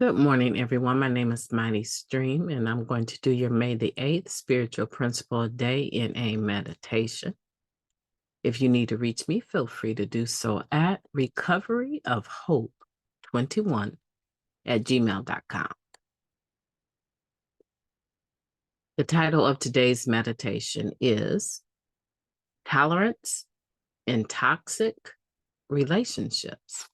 Good morning, everyone. My name is MightyStream, and I'm going to do your May the 8th spiritual principle day in a meditation. If you need to reach me, feel free to do so at recoveryofhope21@gmail.com. The title of today's meditation is Tolerance in Toxic Relationships.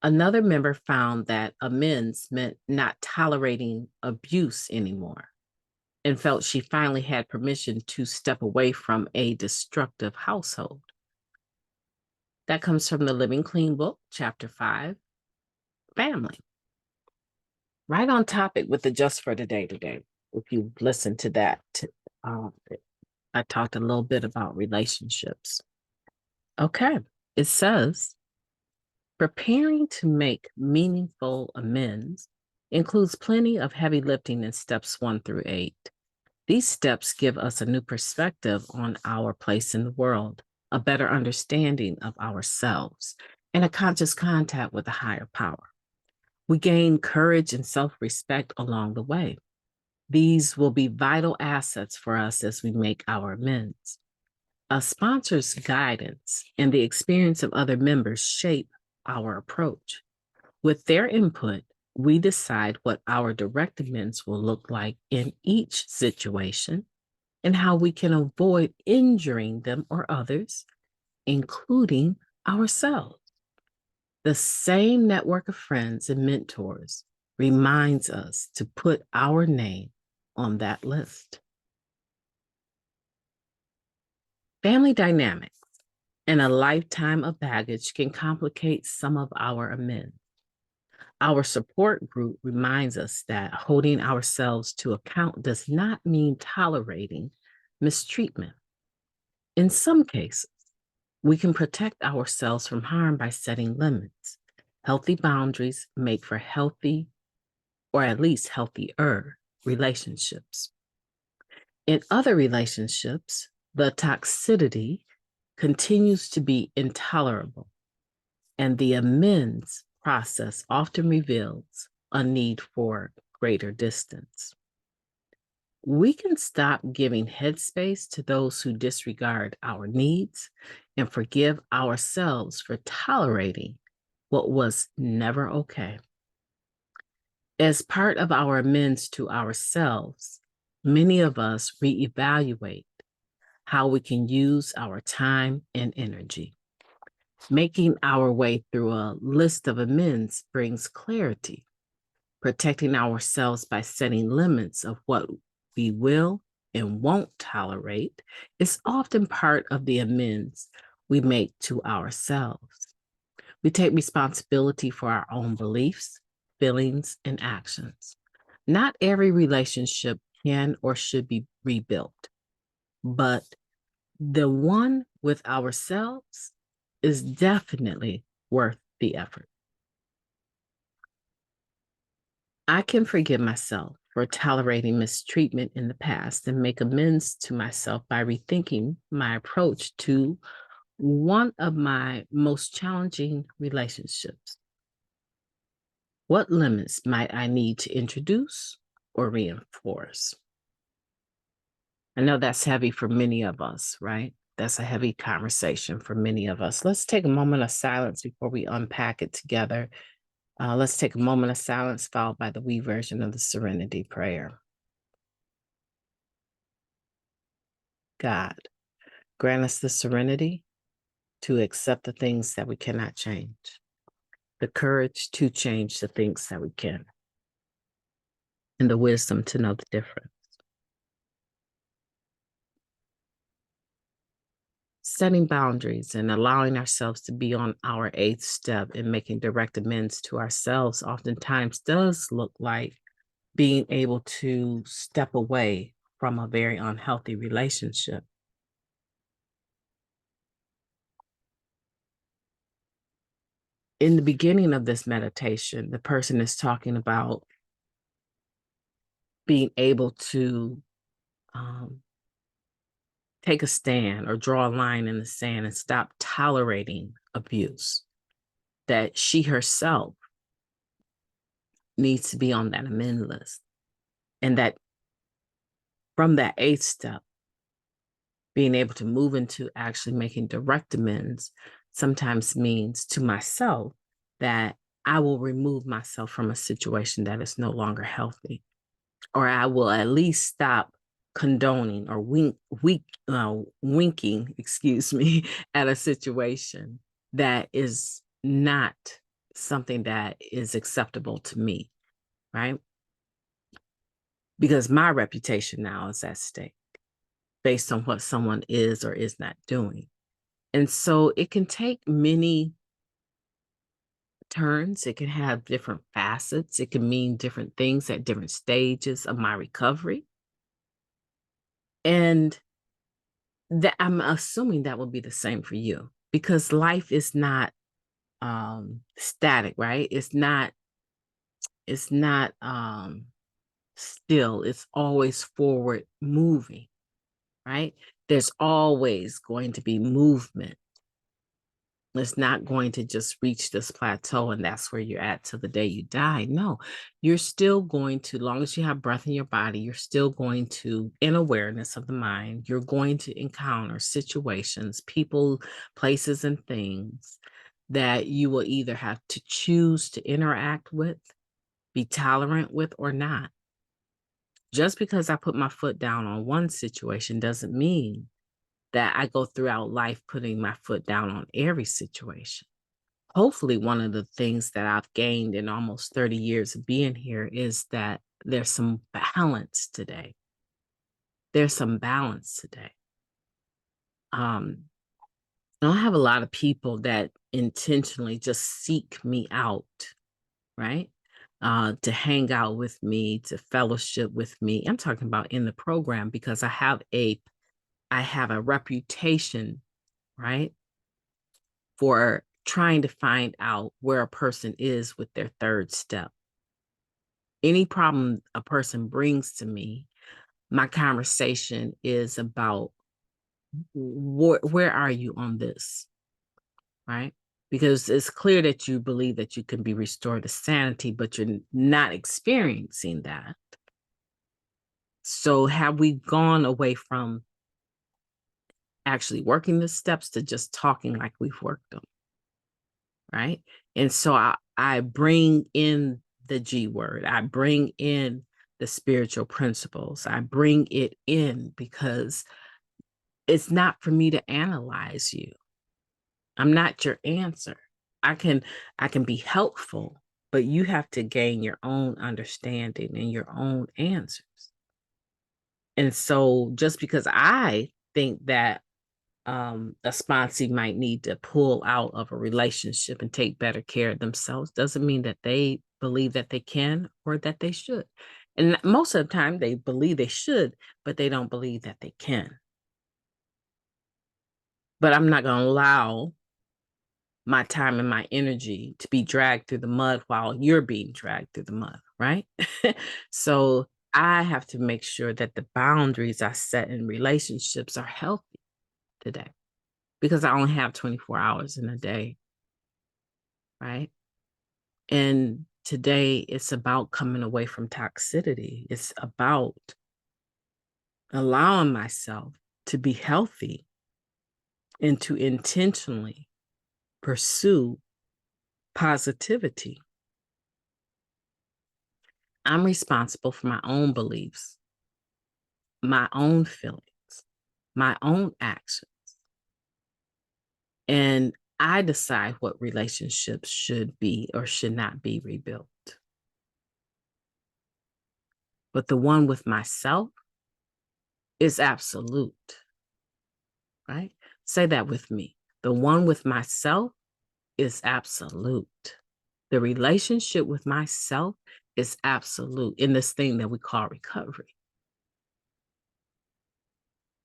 Another member found that amends meant not tolerating abuse anymore and felt she finally had permission to step away from a destructive household. That comes from the Living Clean book, chapter 5, Family. Right on topic with the Just for Today. If you listen to that, I talked a little bit about relationships. Okay, it says, preparing to make meaningful amends includes plenty of heavy lifting in steps 1 through 8. These steps give us a new perspective on our place in the world, a better understanding of ourselves, and a conscious contact with a higher power. We gain courage and self-respect along the way. These will be vital assets for us as we make our amends. A sponsor's guidance and the experience of other members shape our approach. With their input, we decide what our direct amends will look like in each situation and how we can avoid injuring them or others, including ourselves. The same network of friends and mentors reminds us to put our name on that list. Family dynamics and a lifetime of baggage can complicate some of our amends. Our support group reminds us that holding ourselves to account does not mean tolerating mistreatment. In some cases, we can protect ourselves from harm by setting limits. Healthy boundaries make for healthy, or at least healthier, relationships. In other relationships, the toxicity continues to be intolerable, and the amends process often reveals a need for greater distance. We can stop giving headspace to those who disregard our needs and forgive ourselves for tolerating what was never okay. As part of our amends to ourselves, many of us reevaluate how we can use our time and energy. Making our way through a list of amends brings clarity. Protecting ourselves by setting limits of what we will and won't tolerate is often part of the amends we make to ourselves. We take responsibility for our own beliefs, feelings, and actions. Not every relationship can or should be rebuilt, but the one with ourselves is definitely worth the effort. I can forgive myself for tolerating mistreatment in the past and make amends to myself by rethinking my approach to one of my most challenging relationships. What limits might I need to introduce or reinforce? I know that's heavy for many of us, right? That's a heavy conversation for many of us. Let's take a moment of silence before we unpack it together. Let's take a moment of silence followed by the we version of the Serenity Prayer. God, grant us the serenity to accept the things that we cannot change, the courage to change the things that we can, and the wisdom to know the difference. Setting boundaries and allowing ourselves to be on our 8th step in making direct amends to ourselves oftentimes does look like being able to step away from a very unhealthy relationship. In the beginning of this meditation, the person is talking about being able to take a stand or draw a line in the sand and stop tolerating abuse that she herself needs to be on that amend list. And that from that 8th step, being able to move into actually making direct amends sometimes means to myself that I will remove myself from a situation that is no longer healthy, or I will at least stop condoning or winking, excuse me, at a situation that is not something that is acceptable to me, right? Because my reputation now is at stake based on what someone is or is not doing. And so it can take many turns. It can have different facets. It can mean different things at different stages of my recovery. And that I'm assuming that will be the same for you, because life is not static, right? It's not still. It's always forward moving, right? There's always going to be movement. It's not going to just reach this plateau and that's where you're at till the day you die. No, you're still going to, long as you have breath in your body, you're still going to, in awareness of the mind, you're going to encounter situations, people, places, and things that you will either have to choose to interact with, be tolerant with, or not. Just because I put my foot down on one situation doesn't mean that I go throughout life putting my foot down on every situation. Hopefully, one of the things that I've gained in almost 30 years of being here is that there's some balance today. There's some balance today. I have a lot of people that intentionally just seek me out, right? To hang out with me, to fellowship with me. I'm talking about in the program because I have a reputation, right, for trying to find out where a person is with their 3rd step. Any problem a person brings to me, my conversation is about where are you on this, right? Because it's clear that you believe that you can be restored to sanity, but you're not experiencing that. So have we gone away from actually working the steps to just talking like we've worked them, right? And so I bring in the G word. I bring in the spiritual principles. I bring it in because it's not for me to analyze you. I'm not your answer. I can be helpful, but you have to gain your own understanding and your own answers. And so just because I think that a sponsee might need to pull out of a relationship and take better care of themselves doesn't mean that they believe that they can or that they should. And most of the time they believe they should, but they don't believe that they can. But I'm not going to allow my time and my energy to be dragged through the mud while you're being dragged through the mud, right? So I have to make sure that the boundaries I set in relationships are healthy today, because I only have 24 hours in a day, right? And today it's about coming away from toxicity. It's about allowing myself to be healthy and to intentionally pursue positivity. I'm responsible for my own beliefs, my own feelings, my own actions. And I decide what relationships should be or should not be rebuilt. But the one with myself is absolute, right? Say that with me. The one with myself is absolute. The relationship with myself is absolute in this thing that we call recovery.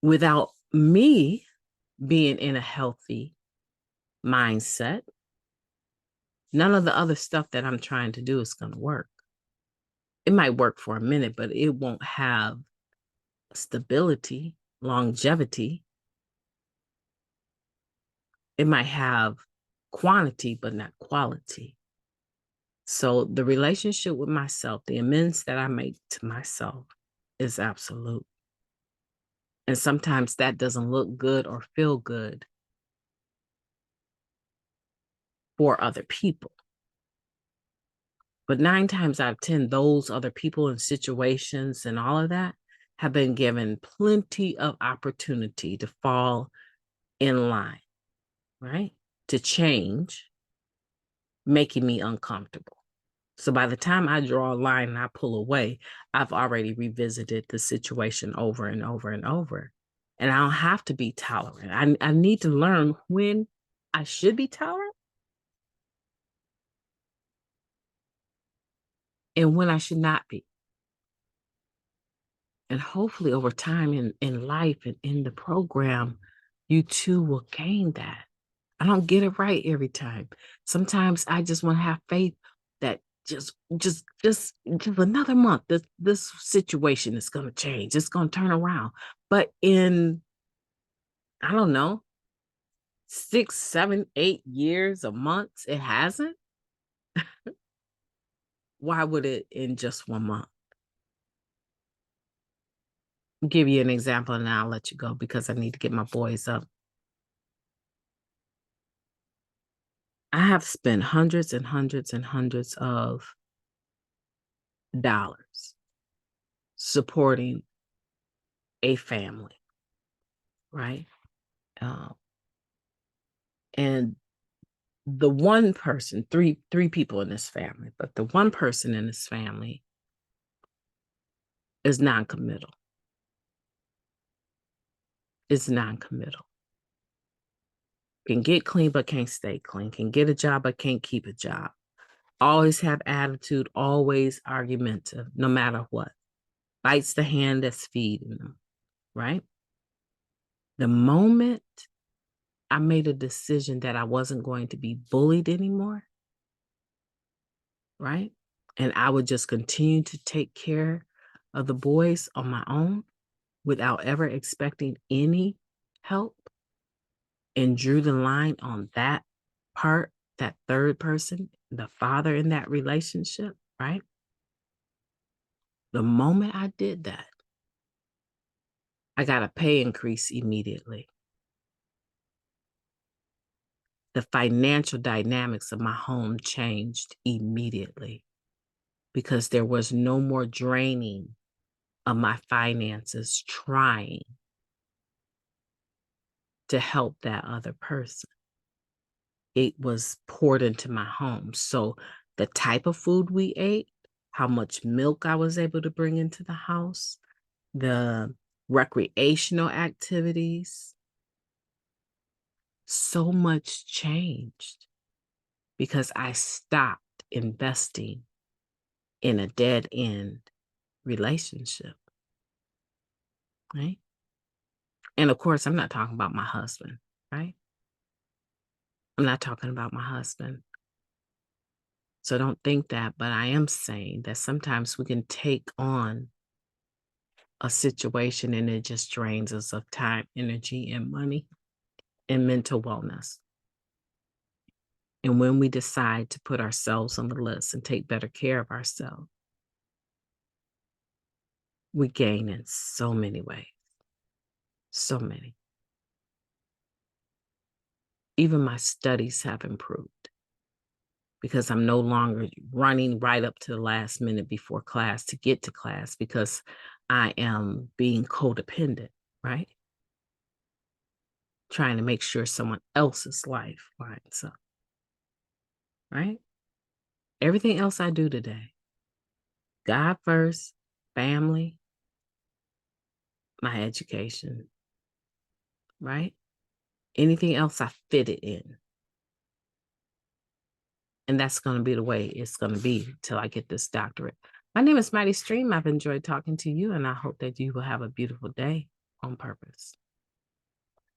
Without me being in a healthy mindset, none of the other stuff that I'm trying to do is going to work. It might work for a minute, but it won't have stability, longevity. It might have quantity, but not quality. So the relationship with myself, the amends that I make to myself is absolute. And sometimes that doesn't look good or feel good for other people. But 9 times out of 10, those other people and situations and all of that have been given plenty of opportunity to fall in line, right? To change, making me uncomfortable. So by the time I draw a line and I pull away, I've already revisited the situation over and over and over. And I don't have to be tolerant. I need to learn when I should be tolerant and when I should not be. And hopefully over time in life and in the program, you too will gain that. I don't get it right every time. Sometimes I just want to have faith that just another month, this situation is going to change. It's going to turn around. But in, I don't know, 6, 7, 8 years, a month, it hasn't. Why would it in just 1 month? I'll give you an example and I'll let you go because I need to get my boys up. I have spent hundreds and hundreds and hundreds of dollars supporting a family, right? Um, and the one person, three people in this family, but the one person in this family is non-committal. Is non-committal. Can get clean but can't stay clean. Can get a job but can't keep a job. Always have attitude. Always argumentative, no matter what. Bites the hand that's feeding them, right? The moment I made a decision that I wasn't going to be bullied anymore, right? And I would just continue to take care of the boys on my own without ever expecting any help and drew the line on that part, that third person, the father in that relationship, right? The moment I did that, I got a pay increase immediately. The financial dynamics of my home changed immediately because there was no more draining of my finances trying to help that other person. It was poured into my home. So the type of food we ate, how much milk I was able to bring into the house, the recreational activities, so much changed because I stopped investing in a dead end relationship, right? And of course, I'm not talking about my husband, right? I'm not talking about my husband. So don't think that, but I am saying that sometimes we can take on a situation and it just drains us of time, energy, and money and mental wellness. And when we decide to put ourselves on the list and take better care of ourselves, we gain in so many ways. So many. Even my studies have improved because I'm no longer running right up to the last minute before class to get to class because I am being codependent, right? Trying to make sure someone else's life lines up, right? Everything else I do today, God first, family, my education, right? Anything else I fit it in. And that's going to be the way it's going to be till I get this doctorate. My name is Mighty Stream. I've enjoyed talking to you, and I hope that you will have a beautiful day on purpose.